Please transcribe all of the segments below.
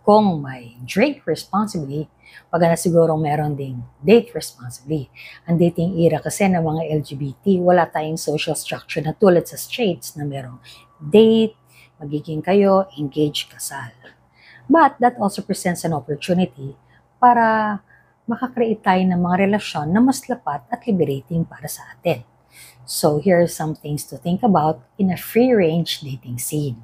kung may drink responsibly, maganda sigurong meron ding date responsibly. Ang dating era kasi ng mga LGBT, wala tayong social structure na tulad sa straights na merong date, magiging kayo, engage, kasal. But that also presents an opportunity para makakreate tayo ng mga relasyon na mas lapat at liberating para sa atin. So here are some things to think about in a free-range dating scene.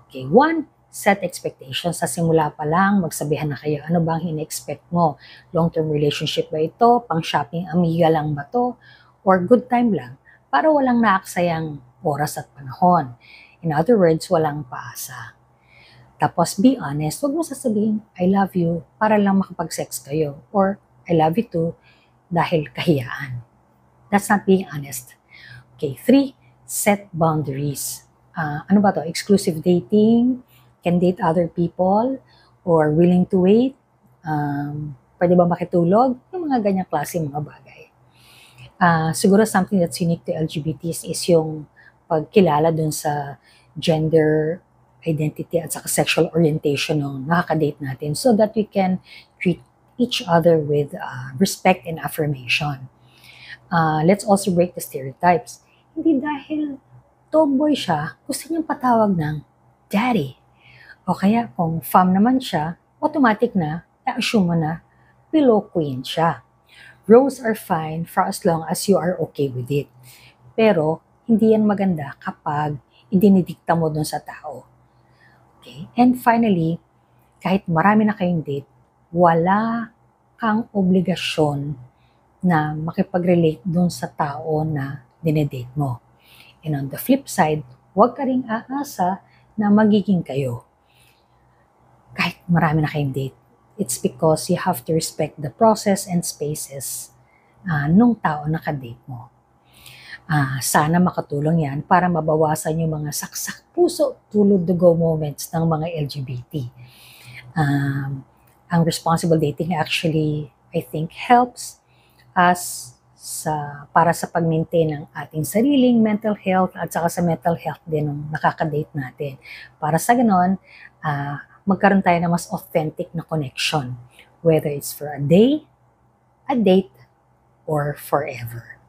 Okay, one, set expectations. Sa simula pa lang, magsabihan na kayo, ano bang in-expect mo? Long-term relationship ba ito? Pang-shopping amiga lang ba to? Or good time lang? Para walang naaksayang oras at panahon. In other words, walang paasa. Tapos be honest, huwag mo sasabihin, I love you, para lang makapag-sex kayo. Or, I love you too, dahil kahiyaan. That's not being honest. Okay, 3, set boundaries. Ano ba to? Exclusive dating, can date other people, or willing to wait, pwede ba makitulog? Yung mga ganyang klase mga bagay. Siguro something that's unique to LGBTs is yung pagkilala dun sa gender identity at saka sexual orientation ng nakaka-date natin so that we can treat each other with respect and affirmation. Let's also break the stereotypes. Hindi dahil tomboy siya, gusto niyang patawag ng daddy. O kaya kung femme naman siya, automatic na, na-assume mo na, pillow queen siya. Roles are fine for as long as you are okay with it. Pero, hindi yan maganda kapag idinidikta mo dun sa tao. Okay? And finally, kahit marami na kayong date, wala kang obligasyon na makipag-relate dun sa tao na dinedate mo. And on the flip side, huwag ka ring aasa na magiging kayo. Kahit marami na kayong date, it's because you have to respect the process and spaces nung tao na ka-date mo. Sana makatulong yan para mabawasan yung mga saksak puso, tulog dugo moments ng mga LGBT. Ang responsible dating actually, I think, helps us para sa pag-maintain ng ating sariling mental health at saka sa mental health din ng nakaka-date natin. Para sa ganon, magkaroon tayo ng mas authentic na connection, whether it's for a day, a date, or forever.